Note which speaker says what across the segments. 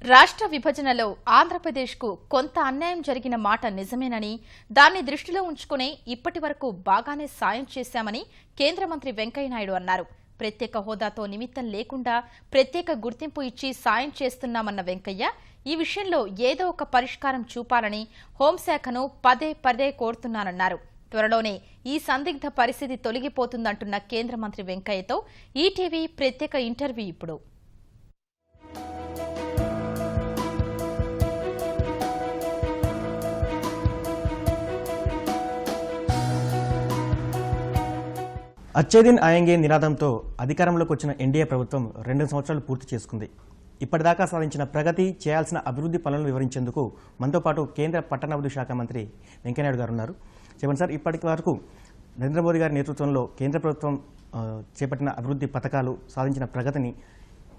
Speaker 1: రాష్ట్ర విభజనలో ఆంధ్రప్రదేశ్కు కొంత అన్యాయం జరిగిన మాట నిజమేనని, దాన్ని దృష్టిలో ఉంచుకునే ఇప్పటి వరకు బాగానే సాయం చేశామని కేంద్ర మంత్రి వెంకయ్యనాయుడు అన్నారు. ప్రత్యేక హోదాతో నిమిత్తం లేకుండా ప్రత్యేక గుర్తింపు ఇచ్చి సాయం చేస్తున్నామన్న వెంకయ్య ఈ విషయంలో ఏదో ఒక పరిష్కారం చూపాలని హోంశాఖను పదే పదే కోరుతున్నానన్నారు. త్వరలోనే ఈ సందిగ్ధ పరిస్థితి తొలగిపోతుందంటున్న కేంద్ర మంత్రి వెంకయ్యతో ఈటీవీ ప్రత్యేక ఇంటర్వ్యూ ఇప్పుడు.
Speaker 2: అచ్చేదిన్ ఆయంగే నినాదంతో అధికారంలోకి వచ్చిన ఎన్డీఏ ప్రభుత్వం 2 సంవత్సరాలు పూర్తి చేసుకుంది. ఇప్పటిదాకా సాధించిన ప్రగతి, చేయాల్సిన అభివృద్ధి పనులను వివరించేందుకు మనతో పాటు కేంద్ర పట్టణాభివృద్ధి శాఖ మంత్రి వెంకయ్యనాయుడు గారు ఉన్నారు. చెప్పండి సార్, ఇప్పటి వరకు నరేంద్ర మోదీ గారి నేతృత్వంలో కేంద్ర ప్రభుత్వం చేపట్టిన అభివృద్ధి పథకాలు, సాధించిన ప్రగతిని,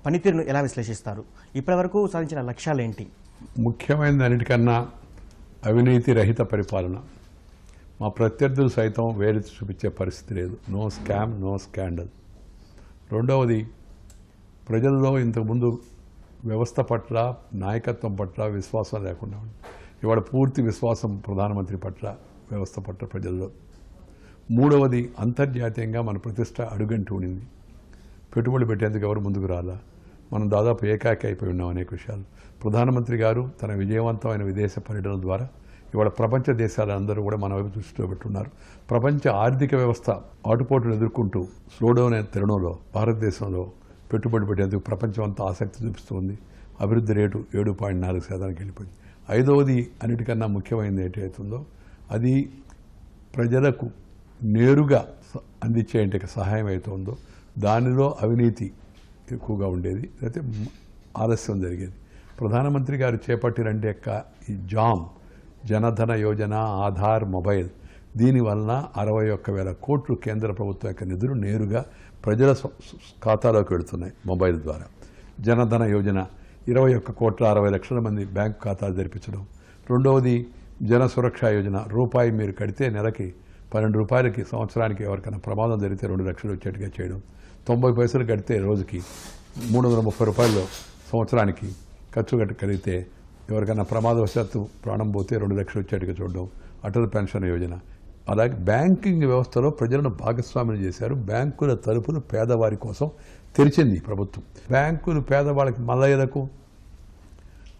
Speaker 2: పనితీరును ఎలా విశ్లేషిస్తారు? ఇప్పటి వరకు సాధించిన లక్ష్యాలు ఏంటి?
Speaker 3: ముఖ్యమైనది అన్నిటికన్నా అవినీతి రహిత పరిపాలన. మా ప్రత్యర్థులు సైతం వేలెత్తి చూపించే పరిస్థితి లేదు. No scam, no scandal. రెండవది, ప్రజల్లో ఇంతకుముందు వ్యవస్థ పట్ల, నాయకత్వం పట్ల విశ్వాసం లేకుండా ఉంది. ఇవాళ పూర్తి విశ్వాసం ప్రధానమంత్రి పట్ల, వ్యవస్థ పట్ల ప్రజల్లో. మూడవది, అంతర్జాతీయంగా మన ప్రతిష్ట అడుగంటూ ఉండింది. పెట్టుబడులు పెట్టేందుకు ఎవరు ముందుకు రాలా. మనం దాదాపు ఏకాకి అయిపోయి ఉన్నాం అనేక విషయాలు. ప్రధానమంత్రి గారు తన విజయవంతమైన విదేశ పర్యటన ద్వారా ఇవాళ ప్రపంచ దేశాలందరూ కూడా మన వైపు దృష్టిలో పెట్టున్నారు. ప్రపంచ ఆర్థిక వ్యవస్థ ఆటుపోటును ఎదుర్కొంటూ స్లోడౌన్ అయిన తరుణంలో భారతదేశంలో పెట్టుబడి పెట్టేందుకు ప్రపంచం అంతా ఆసక్తి చూపిస్తుంది. అభివృద్ధి రేటు 7.4% వెళ్ళిపోయింది. ఐదవది, అన్నిటికన్నా ముఖ్యమైనది ఏంటవుతుందో అది ప్రజలకు నేరుగా అందించే సహాయం అవుతుందో దానిలో అవినీతి ఎక్కువగా ఉండేది, అయితే ఆలస్యం జరిగేది. ప్రధానమంత్రి గారు చేపట్టినంటే ఈ జామ్, జనధన యోజన, ఆధార్, మొబైల్, దీనివలన 61,000 కోట్లు కేంద్ర ప్రభుత్వం యొక్క నిధులు నేరుగా ప్రజల ఖాతాలోకి వెళుతున్నాయి మొబైల్ ద్వారా. జనధన యోజన 21,60,00,000 మంది బ్యాంకు ఖాతాలు తెరిపించడం. రెండవది, జన సురక్ష యోజన. రూపాయి మీరు కడితే నెలకి 12 రూపాయలకి సంవత్సరానికి ఎవరికైనా ప్రమాదం జరిగితే 2 లక్షలు వచ్చేట్టుగా చేయడం. 90 పైసలు కడితే రోజుకి 330 రూపాయలు సంవత్సరానికి ఖర్చు కలిగితే ఎవరికైనా ప్రమాదవశాత్తు ప్రాణం పోతే 2 లక్షలు వచ్చేట్టుగా చూడడం. అటల్ పెన్షన్ యోజన. అలాగే బ్యాంకింగ్ వ్యవస్థలో ప్రజలను భాగస్వామ్యం చేశారు. బ్యాంకుల తలుపులు పేదవారి కోసం తెరిచింది ప్రభుత్వం. బ్యాంకులు పేదవాళ్ళకి, మల్లయ్యలకు,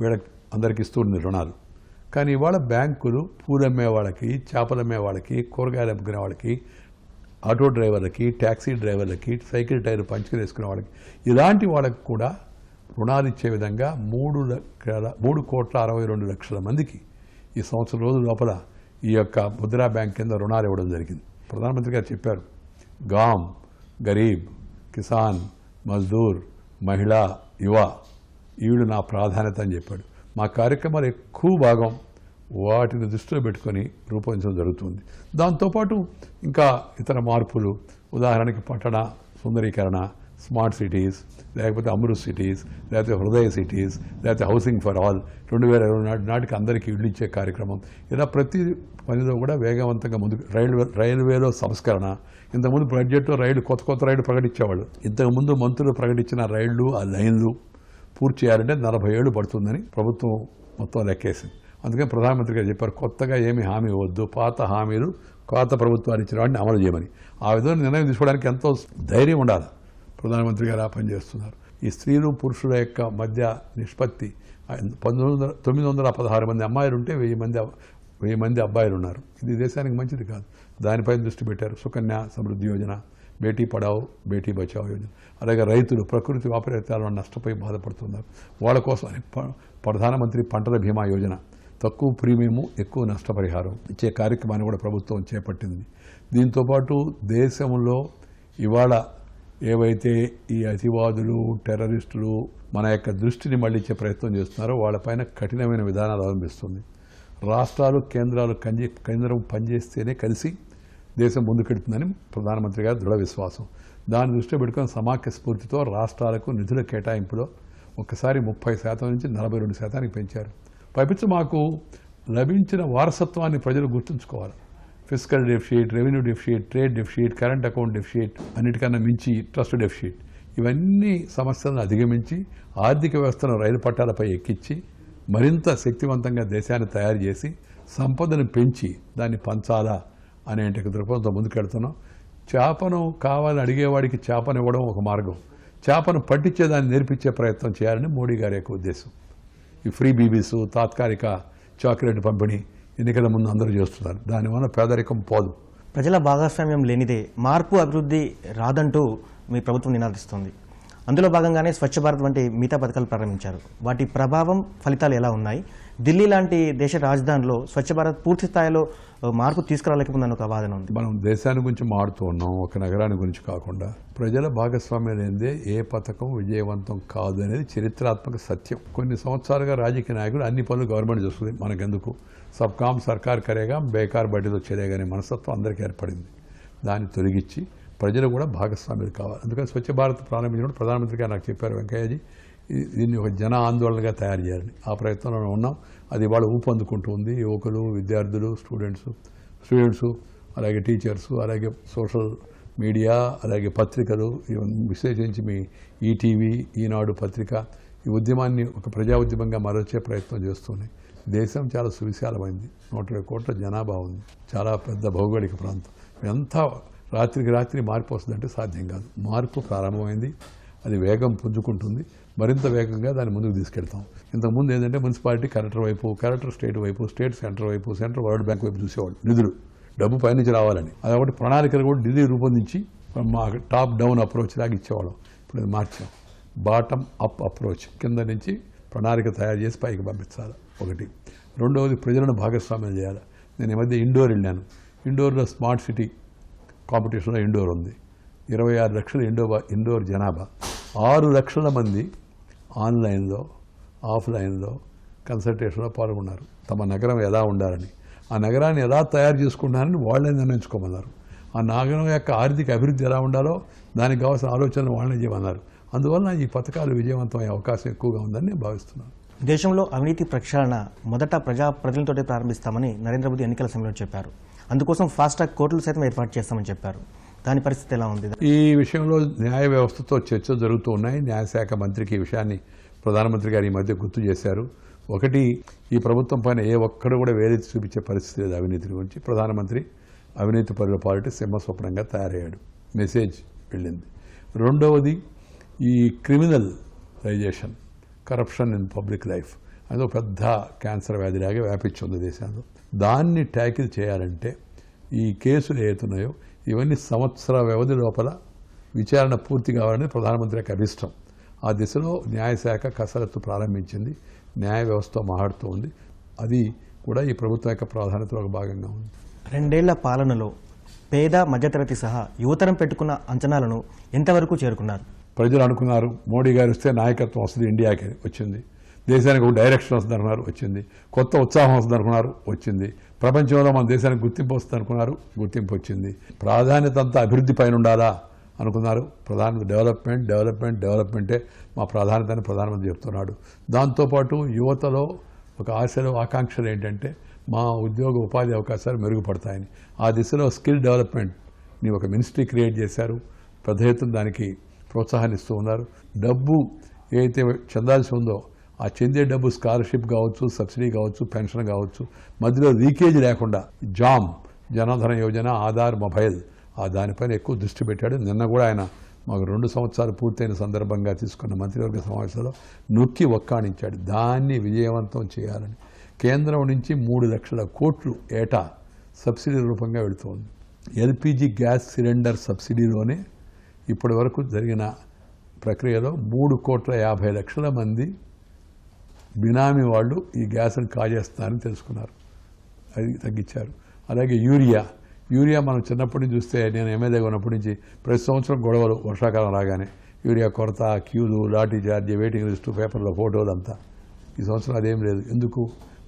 Speaker 3: వీళ్ళకి అందరికీ ఇస్తుంది రుణాలు. కానీ ఇవాళ బ్యాంకులు పూలమ్మే వాళ్ళకి, చేపలమ్మే వాళ్ళకి, కూరగాయలు అమ్ముకునే వాళ్ళకి, ఆటో డ్రైవర్లకి, ట్యాక్సీ డ్రైవర్లకి, సైకిల్ టైర్ పంచుకుని వేసుకునే వాళ్ళకి, ఇలాంటి వాళ్ళకి కూడా రుణాలు ఇచ్చే విధంగా 3,62,00,000 మందికి ఈ సంవత్సరం రోజుల లోపల ఈ యొక్క ముద్రా బ్యాంక్ కింద రుణాలు ఇవ్వడం జరిగింది. ప్రధానమంత్రి గారు చెప్పారు, గామ్, గరీబ్, కిసాన్, మజ్దూర్, మహిళ, యువ, ఈవిడు నా ప్రాధాన్యత అని చెప్పాడు. మా కార్యక్రమాలు ఎక్కువ భాగం వాటిని దృష్టిలో పెట్టుకొని రూపొందించడం జరుగుతుంది. దాంతోపాటు ఇంకా ఇతర మార్పులు, ఉదాహరణకి పట్టణ సుందరీకరణ, స్మార్ట్ సిటీస్, లేకపోతే అమృత్ సిటీస్, లేకపోతే హృదయ సిటీస్, లేకపోతే హౌసింగ్ ఫర్ ఆల్, 2020 నాటికి అందరికీ ఇళ్ళు ఇచ్చే కార్యక్రమం. ఇలా ప్రతి పనిలో కూడా వేగవంతంగా ముందుకు. రైల్వేలో సంస్కరణ. ఇంతకుముందు బడ్జెట్లో కొత్త రైళ్లు ప్రకటించేవాళ్ళు. ఇంతకుముందు మంత్రులు ప్రకటించిన రైళ్లు, ఆ లైన్లు పూర్తి చేయాలంటే 40 ఏళ్ళు పడుతుందని ప్రభుత్వం మొత్తం లెక్కేసింది. అందుకని ప్రధానమంత్రి గారు చెప్పారు, కొత్తగా ఏమీ హామీ ఇవ్వద్దు, పాత హామీలు పాత ప్రభుత్వాలు ఇచ్చిన వాటిని అమలు చేయమని. ఆ విధంగా నిర్ణయం తీసుకోవడానికి ఎంతో ధైర్యం ఉండాలి. ప్రధానమంత్రి గారు ఆ పని చేస్తున్నారు. ఈ స్త్రీలు పురుషుల యొక్క మధ్య నిష్పత్తి 916 మంది అమ్మాయిలు ఉంటే 1000 మంది అబ్బాయిలు ఉన్నారు. ఇది దేశానికి మంచిది కాదు. దానిపైన దృష్టి పెట్టారు. సుకన్య సమృద్ధి యోజన, బేటీ పడావో బేటీ బచావో యోజన. అలాగే రైతులు ప్రకృతి విపరీతాలను నష్టపోయి బాధపడుతున్నారు. వాళ్ళ కోసం ప్రధానమంత్రి పంటల బీమా యోజన, తక్కువ ప్రీమియము ఎక్కువ నష్టపరిహారం ఇచ్చే కార్యక్రమాన్ని కూడా ప్రభుత్వం చేపట్టింది. దీంతోపాటు దేశంలో ఇవాళ ఏవైతే ఈ అతివాదులు, టెర్రరిస్టులు మన యొక్క దృష్టిని మళ్లించే ప్రయత్నం చేస్తున్నారో వాళ్ళపైన కఠినమైన విధానాలు అవలంబిస్తుంది. రాష్ట్రాలు, కేంద్రం పనిచేస్తేనే కలిసి దేశం ముందుకెడుతుందని ప్రధానమంత్రి గారు దృఢ విశ్వాసం. దాన్ని దృష్టిలో పెట్టుకుని సమాఖ్య స్ఫూర్తితో రాష్ట్రాలకు నిధుల కేటాయింపులో ఒక్కసారి 30% నుంచి 42% పెంచారు. పైపించి మాకు లభించిన వారసత్వాన్ని ప్రజలు గుర్తుంచుకోవాలి. Fiscal deficit, revenue deficit, trade deficit, current account deficit, అన్నిటికన్నా మించి ట్రస్ట్ డెఫిషిట్, ఇవన్నీ సమస్యలను అధిగమించి ఆర్థిక వ్యవస్థను రైలు పట్టాలపై ఎక్కించి మరింత శక్తివంతంగా దేశాన్ని తయారు చేసి సంపదను పెంచి దాన్ని పంచాలా అనే దృక్పథంతో ముందుకెళ్తున్నాం. చేపను కావాలని అడిగేవాడికి చేపను ఇవ్వడం ఒక మార్గం, చేపను పట్టించేదాన్ని నేర్పించే ప్రయత్నం చేయాలని మోడీ గారి యొక్క ఉద్దేశం. ఈ ఫ్రీ బీబీసు, తాత్కాలిక చాక్లెట్ పంపిణీ ఎన్నికల ముందు అందరూ చేస్తున్నారు. దానివల్ల పేదరికం పోదు.
Speaker 2: ప్రజల భాగస్వామ్యం లేనిదే మార్పు అభివృద్ధి రాదంటూ మీ ప్రభుత్వం నినాదిస్తోంది. అందులో భాగంగానే స్వచ్ఛ భారత్ వంటి మిగతా పథకాలు ప్రారంభించారు. వాటి ప్రభావం, ఫలితాలు ఎలా ఉన్నాయి? ఢిల్లీ లాంటి దేశ రాజధానిలో స్వచ్ఛ భారత్ పూర్తి స్థాయిలో మార్పు తీసుకురాలేకపోతుందని ఒక వాదన ఉంది.
Speaker 3: మనం దేశాన్ని గురించి మాడుతూ ఉన్నాం, ఒక నగరాన్ని గురించి కాకుండా. ప్రజల భాగస్వామ్యం లేనిదే ఏ పథకం విజయవంతం కాదు అనేది చరిత్రాత్మక సత్యం. కొన్ని సంవత్సరాలుగా రాజకీయ నాయకులు అన్ని పనులు గవర్నమెంట్ చేస్తుంది, మనకెందుకు, సబ్ కామ్ సర్కార్ కరేగా బేకార్ బడ్డీతో చేరేగానే మనస్తత్వం అందరికీ ఏర్పడింది. దాన్ని తొలగించి ప్రజలు కూడా భాగస్వామ్యులు కావాలి. అందుకని స్వచ్ఛ భారత్ ప్రారంభించినప్పుడు ప్రధానమంత్రి గారు నాకు చెప్పారు, వెంకయ్యజీ దీన్ని ఒక జన ఆందోళనగా తయారు చేయాలని. ఆ ప్రయత్నంలో ఉన్నాం. అది ఇవాళ ఊపందుకుంటూ ఉంది. యువకులు, విద్యార్థులు, స్టూడెంట్స్, అలాగే టీచర్స్, అలాగే సోషల్ మీడియా, అలాగే పత్రికలు, విశేషించి మీ ఈటీవీ, ఈనాడు పత్రిక ఈ ఉద్యమాన్ని ఒక ప్రజా ఉద్యమంగా మరల్చే ప్రయత్నం చేస్తున్నాయి. దేశం చాలా సువిశాలమైంది, 120 కోట్ల జనాభా ఉంది, చాలా పెద్ద భౌగోళిక ప్రాంతం. ఎంత రాత్రికి రాత్రి మార్పు వస్తుందంటే సాధ్యం కాదు. మార్పు ప్రారంభమైంది, అది వేగం పుంజుకుంటుంది. మరింత వేగంగా దాన్ని ముందుకు తీసుకెళ్తాం. ఇంతకుముందు ఏంటంటే మున్సిపాలిటీ కలెక్టర్ వైపు, కలెక్టర్ స్టేట్ వైపు, స్టేట్ సెంటర్ వైపు, సెంటర్ వరల్డ్ బ్యాంక్ వైపు చూసేవాళ్ళు. నిధులు, డబ్బు పైనుంచి రావాలని. అదొకటి ప్రణాళికలు కూడా ఢిల్లీ రూపొందించి మా టాప్ డౌన్ అప్రోచ్ లాగా ఇచ్చేవాళ్ళం. ఇప్పుడు అది మార్చాం, బాటమ్ అప్ అప్రోచ్, కింద నుంచి ప్రణాళిక తయారు చేసి పైకి పంపించాలి. ఒకటి. రెండవది, ప్రజలను భాగస్వామ్యం చేయాలి. నేను ఈ మధ్య ఇండోర్ వెళ్ళాను. ఇండోర్లో స్మార్ట్ సిటీ కాంపిటీషన్లో ఇండోర్ ఉంది. 26 లక్షల ఇండోర్ జనాభా, 6 లక్షల మంది ఆన్లైన్లో, ఆఫ్లైన్లో కన్సల్టేషన్లో పాల్గొన్నారు. తమ నగరం ఎలా ఉండాలని, ఆ నగరాన్ని ఎలా తయారు చేసుకుంటారని వాళ్ళే నిర్ణయించుకోమన్నారు. ఆ నగరం యొక్క ఆర్థిక అభివృద్ధి ఎలా ఉండాలో దానికి కావాల్సిన ఆలోచనలు వాళ్ళని చేయమన్నారు. అందువల్ల ఈ పథకాలు విజయవంతమయ్యే అవకాశం ఎక్కువగా ఉందని నేను భావిస్తున్నాను.
Speaker 2: దేశంలో అవినీతి ప్రక్షాళన మొదట ప్రజలతోటే ప్రారంభిస్తామని నరేంద్ర మోదీ ఎన్నికల సమయంలో చెప్పారు. అందుకోసం ఫాస్ట్ ట్రాక్ కోర్టులు సైతం ఏర్పాటు చేస్తామని చెప్పారు. దాని పరిస్థితి ఎలా ఉంది?
Speaker 3: ఈ విషయంలో న్యాయ వ్యవస్థతో చర్చలు జరుగుతూ ఉన్నాయి. న్యాయశాఖ మంత్రికి ఈ విషయాన్ని ప్రధానమంత్రి గారు ఈ మధ్య గుర్తు చేశారు. ఒకటి, ఈ ప్రభుత్వం పైన ఏ ఒక్కడు కూడా వేలెత్తి చూపించే పరిస్థితి లేదు అవినీతి గురించి. ప్రధానమంత్రి అవినీతి పరుల పాలిటీ సింహస్వప్నంగా తయారయ్యాడు, మెసేజ్ వెళ్ళింది. రెండవది, ఈ criminalisation, corruption in public life అదో పెద్ద క్యాన్సర్ వ్యాధిలాగా వ్యాపించింది దేశంలో. దాన్ని ట్యాకిల్ చేయాలంటే ఈ కేసులు ఏతున్నాయో ఇవన్నీ సంవత్సర వ్యవధి లోపల విచారణ పూర్తి కావాలని ప్రధానమంత్రి యొక్క అభిష్టం. ఆ దిశలో న్యాయశాఖ కసరత్తు ప్రారంభించింది, న్యాయ వ్యవస్థతో మాట్లాడుతూ ఉంది. అది కూడా ఈ ప్రభుత్వం యొక్క ప్రాధాన్యతలో ఒక భాగంగా ఉంది.
Speaker 2: 2 ఏళ్ల పాలనలో పేద మధ్యతరగతి సహా యువతరం పెట్టుకున్న అంచనాలను ఎంతవరకు చేరుకున్నారు?
Speaker 3: ప్రజలు అనుకున్నారు మోడీ గారు వస్తే నాయకత్వం వస్తుంది, ఇండియాకి వచ్చింది. దేశానికి ఒక డైరెక్షన్ వస్తుంది అనుకున్నారు, వచ్చింది. కొత్త ఉత్సాహం వస్తుంది అనుకున్నారు, వచ్చింది. ప్రపంచంలో మన దేశానికి గుర్తింపు వస్తుంది అనుకున్నారు, గుర్తింపు వచ్చింది. ప్రాధాన్యత అంతా అభివృద్ధి పైన ఉండాలా అనుకున్నారు. డెవలప్మెంటే మా ప్రాధాన్యత అని ప్రధానమంత్రి చెప్తున్నాడు. దాంతోపాటు యువతలో ఒక ఆశలు, ఆకాంక్షలు ఏంటంటే మా ఉద్యోగ ఉపాధి అవకాశాలు మెరుగుపడతాయని. ఆ దిశలో స్కిల్ డెవలప్మెంట్ని ఒక మినిస్ట్రీ క్రియేట్ చేశారు. పెద్ద ఎత్తున దానికి ప్రోత్సాహాన్ని ఇస్తూ ఉన్నారు. డబ్బు ఏదైతే చెందాల్సి ఉందో ఆ చెందే డబ్బు స్కాలర్షిప్ కావచ్చు, సబ్సిడీ కావచ్చు, పెన్షన్ కావచ్చు, మధ్యలో లీకేజ్ లేకుండా జనధన యోజన, ఆధార్, మొబైల్ దానిపైన ఎక్కువ దృష్టి పెట్టాడు. నిన్న కూడా ఆయన మాకు 2 సంవత్సరాలు పూర్తయిన సందర్భంగా తీసుకున్న మంత్రివర్గ సమావేశంలో నొక్కి ఒక్కాణించాడు. దాన్ని విజయవంతం చేయాలని కేంద్రం నుంచి 3 లక్షల కోట్లు ఏటా సబ్సిడీ రూపంగా వెళుతోంది. ఎల్పిజి గ్యాస్ సిలిండర్ సబ్సిడీలోనే ఇప్పటి వరకు జరిగిన ప్రక్రియలో 3,50,00,000 మంది బినామీ వాళ్ళు ఈ గ్యాస్ను కాజేస్తున్నారని తెలుసుకున్నారు, అది తగ్గించారు. అలాగే యూరియా మనం చిన్నప్పటి నుంచి చూస్తే, నేను ఎమ్మెల్యేగా ఉన్నప్పటి నుంచి ప్రతి సంవత్సరం గొడవలు, వర్షాకాలం రాగానే యూరియా కొరత, క్యూలు, లాఠీ చార్జీ, వెయిటింగ్ లిస్టు, పేపర్లో ఫోటోలు అంతా. ఈ సంవత్సరం అదేం లేదు. ఎందుకు?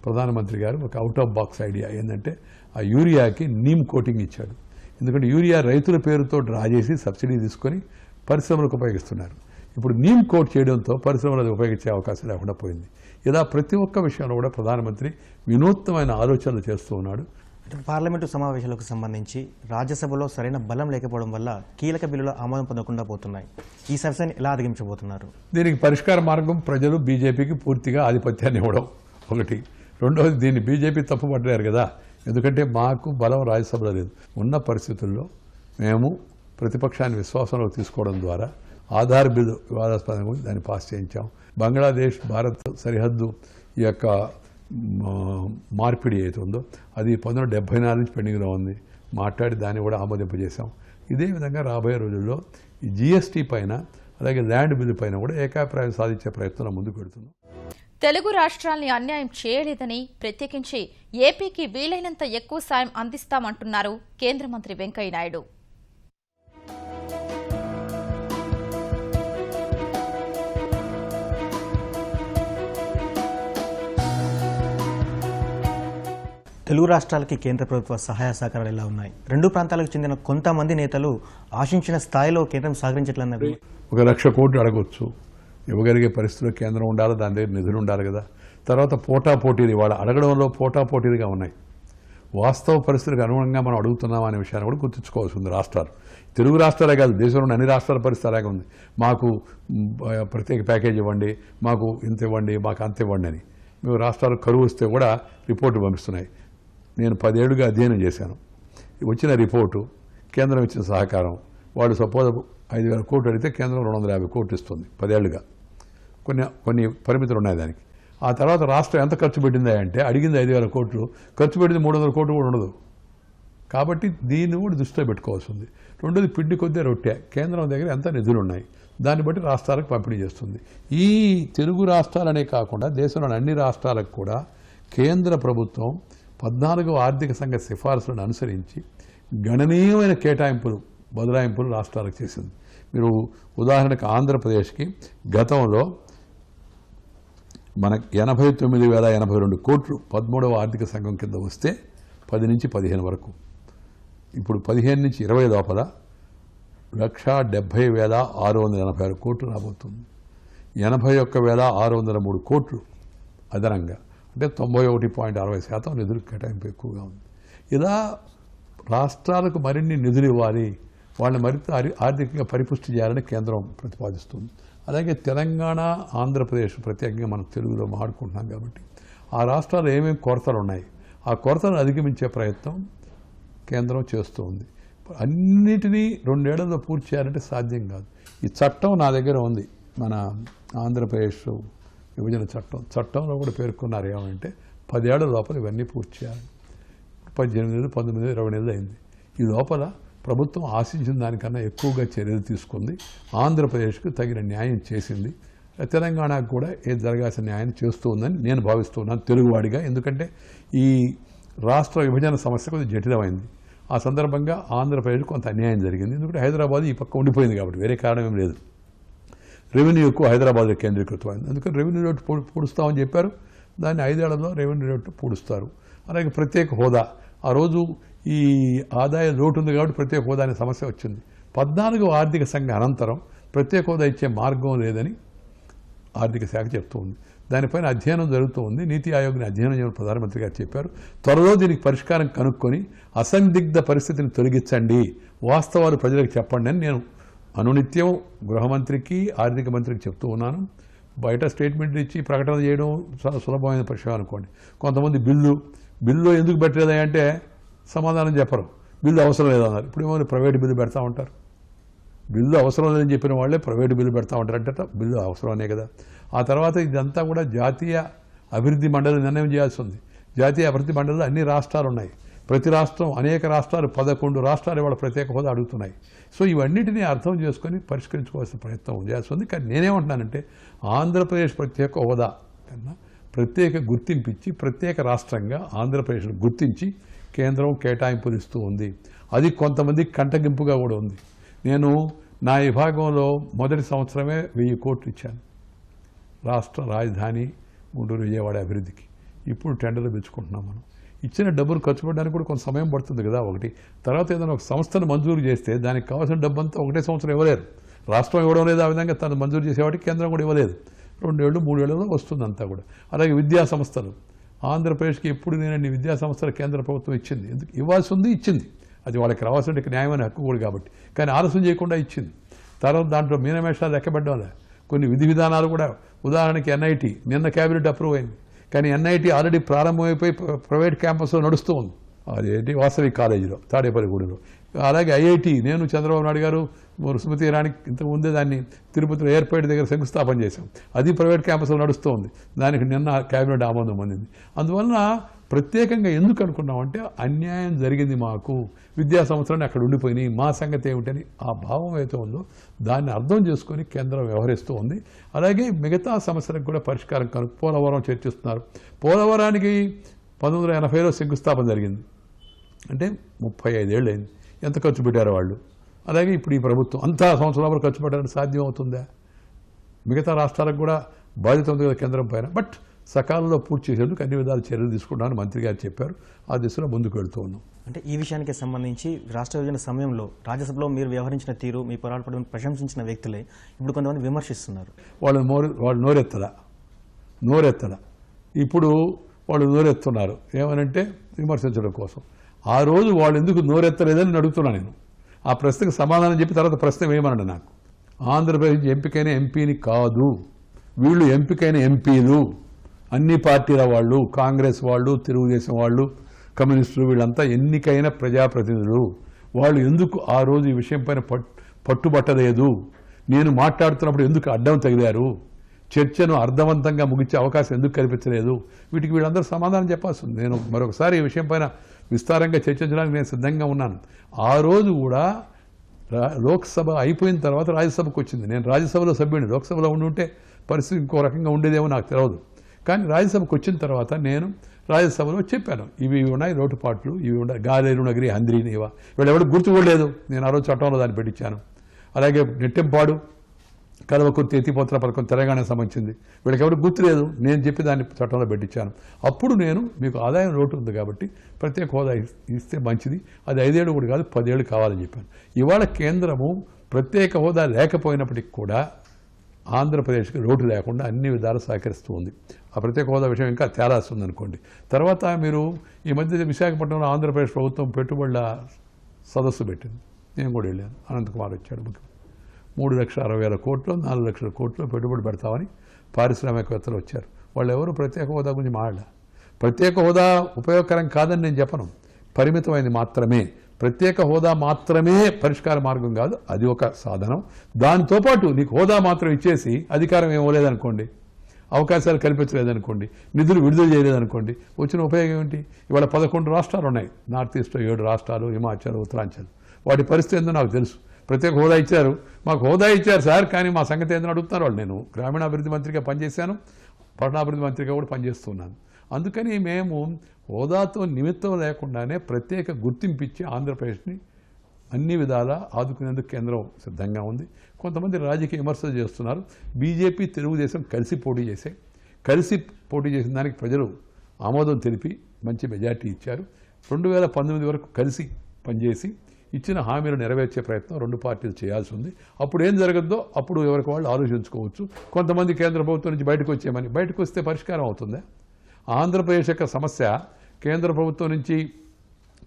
Speaker 3: ప్రధానమంత్రి గారు ఒక అవుట్ ఆఫ్ బాక్స్ ఐడియా ఏంటంటే ఆ యూరియాకి నీమ్ కోటింగ్ ఇచ్చాడు. ఎందుకంటే యూరియా రైతుల పేరుతో డ్రా చేసి సబ్సిడీ తీసుకొని పరిశ్రమలకు ఉపయోగిస్తున్నారు. ఇప్పుడు నీమ్ కోట్ చేయడంతో పరిశ్రమలు అది ఉపయోగించే అవకాశం లేకుండా పోయింది. ఇలా ప్రతి ఒక్క విషయంలో కూడా ప్రధానమంత్రి వినూత్నమైన ఆలోచనలు చేస్తూ ఉన్నాడు.
Speaker 2: పార్లమెంటు సమావేశాలకు సంబంధించి రాజ్యసభలో సరైన బలం లేకపోవడం వల్ల కీలక బిల్లులు ఆమోదం పొందకుండా పోతున్నాయి. ఈ సమస్యను ఎలా అధిగమించబోతున్నారు?
Speaker 3: దీనికి పరిష్కార మార్గం ప్రజలు బీజేపీకి పూర్తిగా ఆధిపత్యాన్ని ఇవ్వడం ఒకటి. రెండవది, దీన్ని బీజేపీ తప్పుపట్టారు కదా, ఎందుకంటే మాకు బలం రాజ్యసభలో లేదు. ఉన్న పరిస్థితుల్లో మేము ప్రతిపక్షాన్ని విశ్వాసంలోకి తీసుకోవడం ద్వారా ఆధార్ బిల్లు వివాదాస్పదంగా దాన్ని పాస్ చేయించాం. బంగ్లాదేశ్ భారత్ సరిహద్దు ఈ యొక్క మార్పిడి అవుతుందో అది 1974 నుంచి పెండింగ్లో ఉంది. మాట్లాడి దాన్ని కూడా ఆమోదింపజేశాం. ఇదే విధంగా రాబోయే రోజుల్లో ఈ జీఎస్టీ పైన అలాగే ల్యాండ్ బిల్లు పైన కూడా ఏకాభిప్రాయం సాధించే ప్రయత్నం ముందుకు పెడుతున్నాం.
Speaker 1: తెలుగు రాష్ట్రాల్ని అన్యాయం చేయలేదని, ప్రత్యేకించి ఏపీకి వీలైనంత ఎక్కువ సాయం అందిస్తామంటున్నారు కేంద్ర మంత్రి వెంకయ్యనాయుడు.
Speaker 2: తెలుగు రాష్ట్రాలకి కేంద్ర ప్రభుత్వ సహాయ సహకారాలు ఎలా ఉన్నాయి? రెండు ప్రాంతాలకు చెందిన కొంతమంది నేతలు ఆశించిన స్థాయిలో కేంద్రం సహకరించట్లన్నారు.
Speaker 3: 1,00,000 కోట్లు అడగొచ్చు, ఇవ్వగలిగే పరిస్థితుల్లో కేంద్రం ఉండాలి, దాని దగ్గర నిధులు ఉండాలి కదా. తర్వాత పోటాపోటీలు ఇవాళ అడగడంలో పోటాపోటీలుగా ఉన్నాయి. వాస్తవ పరిస్థితులకు అనుగుణంగా మనం అడుగుతున్నాం అనే విషయాన్ని కూడా గుర్తుంచుకోవాల్సి ఉంది. రాష్ట్రాలు, తెలుగు రాష్ట్రాలే కాదు, దేశంలోని అన్ని రాష్ట్రాల పరిస్థితి అలాగే ఉంది. మాకు ప్రత్యేక ప్యాకేజ్ ఇవ్వండి, మాకు ఇంత ఇవ్వండి, మాకు అంత ఇవ్వండి అని. మేము రాష్ట్రాలు కరువు వస్తే కూడా రిపోర్టు పంపిస్తున్నాయి. నేను 10 ఏళ్లుగా అధ్యయనం చేశాను. వచ్చిన రిపోర్టు, కేంద్రం ఇచ్చిన సహకారం, వాళ్ళు సపోజ్ 5,000 కోట్లు అడిగితే కేంద్రం 250 కోట్లు ఇస్తుంది 10 ఏళ్లుగా. కొన్ని పరిమితులు ఉన్నాయి దానికి. ఆ తర్వాత రాష్ట్రం ఎంత ఖర్చు పెట్టిందా అంటే అడిగింది 5,000 కోట్లు, ఖర్చు పెట్టింది 300 కోట్లు కూడా ఉండదు. కాబట్టి దీన్ని కూడా దృష్టిలో పెట్టుకోవాల్సి ఉంది. రెండోది, పిండి కొద్దే రొట్టె, కేంద్రం దగ్గర ఎంత నిధులు ఉన్నాయి దాన్ని బట్టి రాష్ట్రాలకు పంపిణీ చేస్తుంది. ఈ తెలుగు రాష్ట్రాలనే కాకుండా దేశంలోని అన్ని రాష్ట్రాలకు కూడా కేంద్ర ప్రభుత్వం 14వ ఆర్థిక సంఘ సిఫార్సులను అనుసరించి గణనీయమైన కేటాయింపులు, బదలాయింపులు రాష్ట్రాలకు చేసింది. మీరు ఉదాహరణకు ఆంధ్రప్రదేశ్కి గతంలో మనకు 89,082 కోట్లు 13వ ఆర్థిక సంఘం కింద వస్తే 10 నుంచి 15 వరకు, ఇప్పుడు 15 నుంచి 20 లోపల 1,70,686 కోట్లు రాబోతుంది. 81,603 కోట్లు అదనంగా, అంటే 91.60% నిధులు కేటాయింపు ఎక్కువగా ఉంది. ఇలా రాష్ట్రాలకు మరిన్ని నిధులు ఇవ్వాలి, వాళ్ళని మరింత ఆర్థికంగా పరిపుష్టి చేయాలని కేంద్రం ప్రతిపాదిస్తుంది. అలాగే తెలంగాణ, ఆంధ్రప్రదేశ్ ప్రత్యేకంగా మనం తెలుగులో మాట్లాడుకుంటున్నాం కాబట్టి ఆ రాష్ట్రాలు ఏమేమి కొరతలు ఉన్నాయి, ఆ కొరతలను అధిగమించే ప్రయత్నం కేంద్రం చేస్తూ ఉంది. అన్నిటినీ 2 ఏళ్లలో పూర్తి చేయాలంటే సాధ్యం కాదు. ఈ చట్టం నా దగ్గర ఉంది, మన ఆంధ్రప్రదేశ్ విభజన చట్టంలో కూడా పేర్కొన్నారు ఏమంటే 10 ఏళ్ల లోపల ఇవన్నీ పూర్తి చేయాలి. 18 నెలలు, 19 నెలలు, 20 నెలలు అయింది. ఈ లోపల ప్రభుత్వం ఆశించిన దానికన్నా ఎక్కువగా చర్యలు తీసుకుంది. ఆంధ్రప్రదేశ్కు తగిన న్యాయం చేసింది. తెలంగాణకు కూడా ఏది జరగాల్సిన న్యాయం చేస్తూ ఉందని నేను భావిస్తున్నాను తెలుగువాడిగా. ఎందుకంటే ఈ రాష్ట్ర విభజన సమస్య కొద్దిగా జటిలమైంది. ఆ సందర్భంగా ఆంధ్రప్రదేశ్ కొంత అన్యాయం జరిగింది. ఎందుకంటే హైదరాబాద్ ఈ పక్క ఉండిపోయింది కాబట్టి, వేరే కారణం ఏం లేదు. రెవెన్యూ ఎక్కువ హైదరాబాద్లో కేంద్రీకృతమైంది. అందుకని రెవెన్యూ రేటు పూడుస్తామని చెప్పారు. దాన్ని 5 ఏళ్లలో రెవెన్యూ రేటు పూడుస్తారు. అలాగే ప్రత్యేక హోదా, ఆ రోజు ఈ ఆదాయ లోటు ఉంది కాబట్టి ప్రత్యేక హోదా అనే సమస్య వచ్చింది. 14వ ఆర్థిక సంఘ అనంతరం ప్రత్యేక హోదా ఇచ్చే మార్గం లేదని ఆర్థిక శాఖ చెప్తూ ఉంది. దానిపైన అధ్యయనం జరుగుతూ ఉంది. నీతి ఆయోగ్ని అధ్యయనం చేయడం ప్రధానమంత్రి గారు చెప్పారు. త్వరలో దీనికి పరిష్కారం కనుక్కొని అసందిగ్ధ పరిస్థితిని తొలగించండి, వాస్తవాలు ప్రజలకు చెప్పండి అని నేను అనునిత్యం గృహమంత్రికి, ఆర్థిక మంత్రికి చెప్తూ ఉన్నాను. బయట స్టేట్మెంట్ ఇచ్చి ప్రకటన చేయడం చాలా సులభమైన విషయం అనుకోండి. కొంతమంది బిల్లు ఎందుకు పెట్టలేదా అంటే సమాధానం చెప్పరు. బిల్లు అవసరం లేదన్నారు. ఇప్పుడు ఏమో ప్రైవేటు బిల్లు పెడతా ఉంటారు. బిల్లు అవసరం లేదని చెప్పిన వాళ్ళే ప్రైవేటు బిల్లు పెడతా ఉంటారంటే బిల్లు అవసరమే కదా. ఆ తర్వాత ఇదంతా కూడా జాతీయ అభివృద్ధి మండలి నిర్ణయం చేయాల్సి ఉంది. జాతీయ అభివృద్ధి మండలిలో అన్ని రాష్ట్రాలు ఉన్నాయి. ప్రతి రాష్ట్రం, అనేక రాష్ట్రాలు, 11 రాష్ట్రాలు వాళ్ళ ప్రత్యేక హోదా అడుగుతున్నాయి. సో ఇవన్నిటినీ అర్థం చేసుకొని పరిష్కరించుకోవాల్సిన ప్రయత్నం చేయాల్సి ఉంది. కానీ నేనేమంటున్నానంటే ఆంధ్రప్రదేశ్ ప్రత్యేక హోదా కన్నా ప్రత్యేక గుర్తింపు ఇచ్చి ప్రత్యేక రాష్ట్రంగా ఆంధ్రప్రదేశ్ను గుర్తించి కేంద్రం కేటాయింపులు ఇస్తూ ఉంది. అది కొంతమంది కంటగింపుగా కూడా ఉంది. నేను నా విభాగంలో మొదటి సంవత్సరమే 1000 కోట్లు ఇచ్చాను రాష్ట్ర రాజధాని గుంటూరు, విజయవాడ అభివృద్ధికి. ఇప్పుడు టెండర్లు పిలుచుకుంటున్నాం. మనం ఇచ్చిన డబ్బులు ఖర్చు పెట్టడానికి కూడా కొంత సమయం పడుతుంది కదా. ఒకటి తర్వాత ఏదైనా ఒక సంస్థను మంజూరు చేస్తే దానికి కావాల్సిన డబ్బు అంతా ఒకటే సంవత్సరం ఇవ్వలేరు. రాష్ట్రం ఇవ్వడం లేదు, ఆ విధంగా తను మంజూరు చేసేవాడికి కేంద్రం కూడా ఇవ్వలేదు. 2 ఏళ్ళు 3 ఏళ్ళలో వస్తుంది అంతా కూడా. అలాగే విద్యా సంస్థలు ఆంధ్రప్రదేశ్కి ఎప్పుడు నేనండి విద్యా సంస్థల కేంద్ర ప్రభుత్వం ఇచ్చింది, ఎందుకు ఇవ్వాల్సి ఉంది, ఇచ్చింది. అది వాళ్ళకి రావాల్సిన న్యాయమైన హక్కు కూడా కాబట్టి, కానీ ఆలస్యం చేయకుండా ఇచ్చింది. తర్వాత దాంట్లో మీనమేషాలు లెక్కబడ్డం కొన్ని విధి విధానాలు కూడా, ఉదాహరణకి ఎన్ఐటి నిన్న క్యాబినెట్ అప్రూవ్ అయింది, కానీ ఎన్ఐటి ఆల్రెడీ ప్రారంభమైపోయి ప్రైవేట్ క్యాంపస్లో నడుస్తూ ఉంది. అదేంటి వాసవి కాలేజీలో తాడేపల్లిగూడలో. అలాగే ఐఐటి నేను చంద్రబాబు నాయుడు గారు స్మృతి ఇరానీ ఇంతకు ముందే దాన్ని తిరుపతిలో ఎయిర్పోర్ట్ దగ్గర శంకుస్థాపన చేశాం. అది ప్రైవేట్ క్యాంపస్లో నడుస్తూ ఉంది. దానికి నిన్న క్యాబినెట్ ఆమోదం పొందింది. అందువలన ప్రత్యేకంగా ఎందుకు అనుకున్నామంటే అన్యాయం జరిగింది మాకు, విద్యా సంవత్సరాన్ని అక్కడ ఉండిపోయినాయి, మా సంగతి ఏమిటని ఆ భావం అయితే ఉందో దాన్ని అర్థం చేసుకొని కేంద్రం వ్యవహరిస్తూ ఉంది. అలాగే మిగతా సమస్యలకు కూడా పరిష్కారం పోలవరం చర్చిస్తున్నారు. పోలవరానికి 1980లో శంకుస్థాపన జరిగింది, అంటే 35 ఏళ్ళు అయింది. ఎంత ఖర్చు పెట్టారో వాళ్ళు. అలాగే ఇప్పుడు ఈ ప్రభుత్వం అంతా సంవత్సరాల ఖర్చు పెట్టడానికి సాధ్యం అవుతుందా? మిగతా రాష్ట్రాలకు కూడా బాధ్యత ఉంది కదా కేంద్రం పైన. బట్ సకాలంలో పూర్తి చేసేందుకు అన్ని విధాలు చర్యలు తీసుకుంటామని మంత్రి గారు చెప్పారు. ఆ దిశలో ముందుకు వెళ్తూ ఉన్నాం.
Speaker 2: అంటే ఈ విషయానికి సంబంధించి రాష్ట్ర విభజన సమయంలో రాజ్యసభలో మీరు వ్యవహరించిన తీరు, మీ పోరాటం ప్రశంసించిన వ్యక్తులే ఇప్పుడు కొంతమంది విమర్శిస్తున్నారు.
Speaker 3: వాళ్ళు నోరెత్తల ఇప్పుడు వాళ్ళు నోరెత్తున్నారు. ఏమనంటే విమర్శించడం కోసం. ఆ రోజు వాళ్ళు ఎందుకు నోరెత్తలేదని అడుగుతున్నా నేను. ఆ ప్రశ్నకు సమాధానం చెప్పి తర్వాత ప్రశ్న వేయమనండి నాకు. ఆంధ్రప్రదేశ్ ఎంపికైన ఎంపీని కాదు, వీళ్ళు ఎంపికైన ఎంపీలు, అన్ని పార్టీల వాళ్ళు, కాంగ్రెస్ వాళ్ళు, తెలుగుదేశం వాళ్ళు, కమ్యూనిస్టులు, వీళ్ళంతా ఎన్నికైన ప్రజాప్రతినిధులు. వాళ్ళు ఎందుకు ఆ రోజు ఈ విషయం పైన పట్టుబట్టలేదు? నేను మాట్లాడుతున్నప్పుడు ఎందుకు అడ్డం తగిలారు? చర్చను అర్థవంతంగా ముగించే అవకాశం ఎందుకు కల్పించలేదు? వీటికి వీళ్ళందరూ సమాధానం చెప్పాల్సి ఉంది. నేను మరొకసారి ఈ విషయం పైన విస్తారంగా చర్చించడానికి నేను సిద్ధంగా ఉన్నాను. ఆ రోజు కూడా లోక్సభ అయిపోయిన తర్వాత రాజ్యసభకు వచ్చింది. నేను రాజ్యసభలో సభ్యుడిని, లోక్సభలో ఉండుంటే పరిస్థితి ఇంకో రకంగా ఉండేదేమో నాకు తెలియదు. కానీ రాజ్యసభకు వచ్చిన తర్వాత నేను రాజ్యసభలో చెప్పాను, ఇవి ఉన్నాయి లోటుపాట్లు, ఇవి ఉన్నాయి, గాలేరు నగరి హంద్రీనివా, వీళ్ళు ఎవరికి గుర్తు కూడా లేదు. నేను ఆ రోజు చట్టంలో దాన్ని పెట్టించాను. అలాగే నెట్టెంపాడు కలవకుర్తి ఎత్తిపోతల పథకం తెలంగాణకు సంబంధించింది, వీళ్ళకి ఎవరికి గుర్తు లేదు. నేను చెప్పి దాన్ని చట్టంలో పెట్టించాను. అప్పుడు నేను మీకు ఆదాయం లోటు ఉంది కాబట్టి ప్రత్యేక హోదా ఇస్తే మంచిది, అది 5 ఏళ్ళు కూడా కాదు 10 ఏళ్ళు కావాలని చెప్పాను. ఇవాళ కేంద్రము ప్రత్యేక హోదా లేకపోయినప్పటికీ కూడా ఆంధ్రప్రదేశ్కి లోటు లేకుండా అన్ని విధాలు సహకరిస్తూ ఉంది. ఆ ప్రత్యేక హోదా విషయం ఇంకా తేలాస్తుంది అనుకోండి. తర్వాత మీరు ఈ మధ్య విశాఖపట్నంలో ఆంధ్రప్రదేశ్ ప్రభుత్వం పెట్టుబడుల సదస్సు పెట్టింది. నేను కూడా వెళ్ళాను. అనంతకుమార్ వచ్చాడు. 3,60,000 కోట్లు 4 లక్షల కోట్లు పెట్టుబడి పెడతామని పారిశ్రామికవేత్తలు వచ్చారు. వాళ్ళు ఎవరు ప్రత్యేక హోదా గురించి మాట్లాడారు. ప్రత్యేక హోదా ఉపయోగకరం కాదని నేను చెప్పను, పరిమితమైనది మాత్రమే. ప్రత్యేక హోదా మాత్రమే పరిష్కార మార్గం కాదు, అది ఒక సాధనం. దాంతోపాటు నీకు హోదా మాత్రం ఇచ్చేసి అధికారం ఇవ్వలేదనుకోండి, అవకాశాలు కల్పించలేదనుకోండి, నిధులు విడుదల చేయలేదనుకోండి, వచ్చిన ఉపయోగం ఏంటి? ఇవాళ 11 రాష్ట్రాలు ఉన్నాయి. నార్త్ ఈస్ట్లో 7 రాష్ట్రాలు, హిమాచల్, ఉత్తరాంచల్. వాటి పరిస్థితి ఏందో నాకు తెలుసు. ప్రత్యేక హోదా ఇచ్చారు, మాకు హోదా ఇచ్చారు సార్, కానీ మా సంగతి ఏందని అడుగుతున్నారు వాళ్ళు. నేను గ్రామీణాభివృద్ధి మంత్రిగా పనిచేశాను, పట్టణాభివృద్ధి మంత్రిగా కూడా పనిచేస్తున్నాను. అందుకని మేము హోదాతో నిమిత్తం లేకుండానే ప్రత్యేక గుర్తింపు ఇచ్చి ఆంధ్రప్రదేశ్ని అన్ని విధాలా ఆదుకునేందుకు కేంద్రం సిద్ధంగా ఉంది. కొంతమంది రాజకీయ విమర్శలు చేస్తున్నారు. బీజేపీ తెలుగుదేశం కలిసి పోటీ చేశాయి. కలిసి పోటీ చేసిన దానికి ప్రజలు ఆమోదం తెలిపి మంచి మెజార్టీ ఇచ్చారు. 2019 వరకు కలిసి పనిచేసి ఇచ్చిన హామీలు నెరవేర్చే ప్రయత్నం 2 పార్టీలు చేయాల్సి ఉంది. అప్పుడు ఏం జరగద్దో అప్పుడు ఎవరికి వాళ్ళు ఆలోచించుకోవచ్చు. కొంతమంది కేంద్ర ప్రభుత్వం నుంచి బయటకు వచ్చేయమని, బయటకు వస్తే పరిష్కారం అవుతుందా? ఆంధ్రప్రదేశ్ యొక్క సమస్య కేంద్ర ప్రభుత్వం నుంచి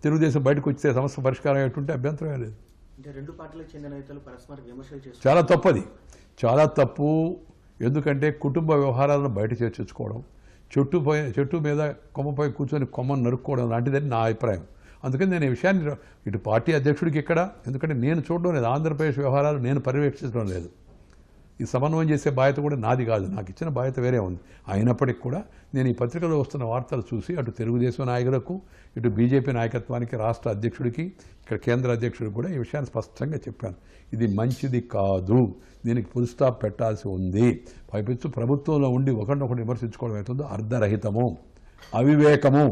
Speaker 3: తెలుగుదేశం బయటకు వచ్చే సమస్య పరిష్కారం అయ్యేటుంటే అభ్యంతరమే లేదు.
Speaker 2: అంటే 2 పార్టీలకు చెందిన నేతలు పరస్పర విమర్శలు చేస్తారు.
Speaker 3: చాలా తప్పది, చాలా తప్పు. ఎందుకంటే కుటుంబ వ్యవహారాలను బయట చర్చించుకోవడం, చెట్టు మీద కొమ్మపై కూర్చొని కొమ్మను నరుక్కోవడం లాంటిదని నా అభిప్రాయం. అందుకని నేను ఈ విషయాన్ని ఇటు పార్టీ అధ్యక్షుడికి ఇక్కడ, ఎందుకంటే నేను చూడడం లేదు, ఆంధ్రప్రదేశ్ వ్యవహారాలు నేను పర్యవేక్షించడం లేదు. ఈ సమన్వయం చేసే బాధ్యత కూడా నాది కాదు, నాకు ఇచ్చిన బాధ్యత వేరే ఉంది. అయినప్పటికీ కూడా నేను ఈ పత్రికలో వస్తున్న వార్తలు చూసి అటు తెలుగుదేశం నాయకులకు, ఇటు బీజేపీ నాయకత్వానికి, రాష్ట్ర అధ్యక్షుడికి, ఇక్కడ కేంద్ర అధ్యక్షుడికి కూడా ఈ విషయాన్ని స్పష్టంగా చెప్పాను. ఇది మంచిది కాదు, దీనికి ఫుల్ స్టాప్ పెట్టాల్సి ఉంది. పైపెచ్చు ప్రభుత్వంలో ఉండి ఒకరినొకరు విమర్శించుకోవడం అవుతుందో అర్ధరహితము, అవివేకము.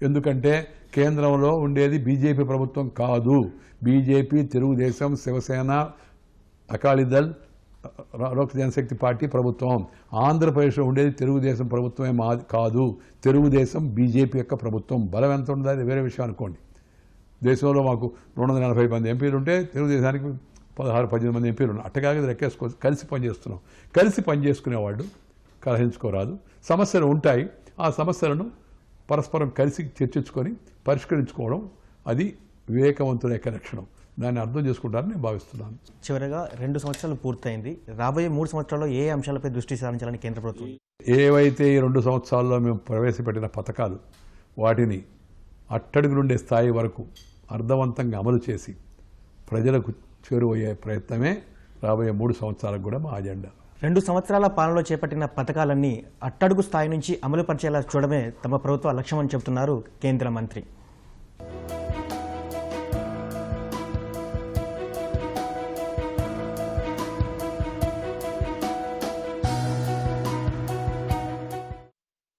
Speaker 3: ఎందుకంటే కేంద్రంలో ఉండేది బీజేపీ ప్రభుత్వం కాదు. బీజేపీ, తెలుగుదేశం, శివసేన, అకాలీదళ్, లోక్ జనశక్తి పార్టీ ప్రభుత్వం. ఆంధ్రప్రదేశ్లో ఉండేది తెలుగుదేశం ప్రభుత్వమే కాదు, తెలుగుదేశం బీజేపీ యొక్క ప్రభుత్వం. బలం ఎంత ఉందో అది వేరే విషయం అనుకోండి. దేశంలో మాకు 240 మంది ఎంపీలు ఉంటే తెలుగుదేశానికి 16-18 మంది ఎంపీలు ఉన్నారు. అట్టగానే లెక్కేసుకో. కలిసి పనిచేస్తున్నాం. కలిసి పనిచేసుకునేవాళ్ళు కలహించుకోరాదు. సమస్యలు ఉంటాయి, ఆ సమస్యలను పరస్పరం కలిసి చర్చించుకొని పరిష్కరించుకోవడం అది వివేకవంతుల యొక్క లక్షణం. దాన్ని అర్థం చేసుకుంటారని నేను భావిస్తున్నాను.
Speaker 2: చివరగా 2 సంవత్సరాలు పూర్తయింది. రాబోయే 3 సంవత్సరాల్లో ఏ అంశాలపై దృష్టి సారించాలని కేంద్ర ప్రభుత్వం?
Speaker 3: ఏవైతే ఈ 2 సంవత్సరాల్లో మేము ప్రవేశపెట్టిన పథకాలు వాటిని అట్టడుగులుండే స్థాయి వరకు అర్థవంతంగా అమలు చేసి ప్రజలకు చేరువయ్యే ప్రయత్నమే రాబోయే 3 సంవత్సరాలకు కూడా మా అజెండా.
Speaker 2: 2 సంవత్సరాల పాలనలో చేపట్టిన పథకాలన్నీ అట్టడుగు స్థాయి నుంచి అమలు పరిచేలా చూడమే తమ ప్రభుత్వ లక్ష్యమని చెబుతున్నారు కేంద్ర మంత్రి.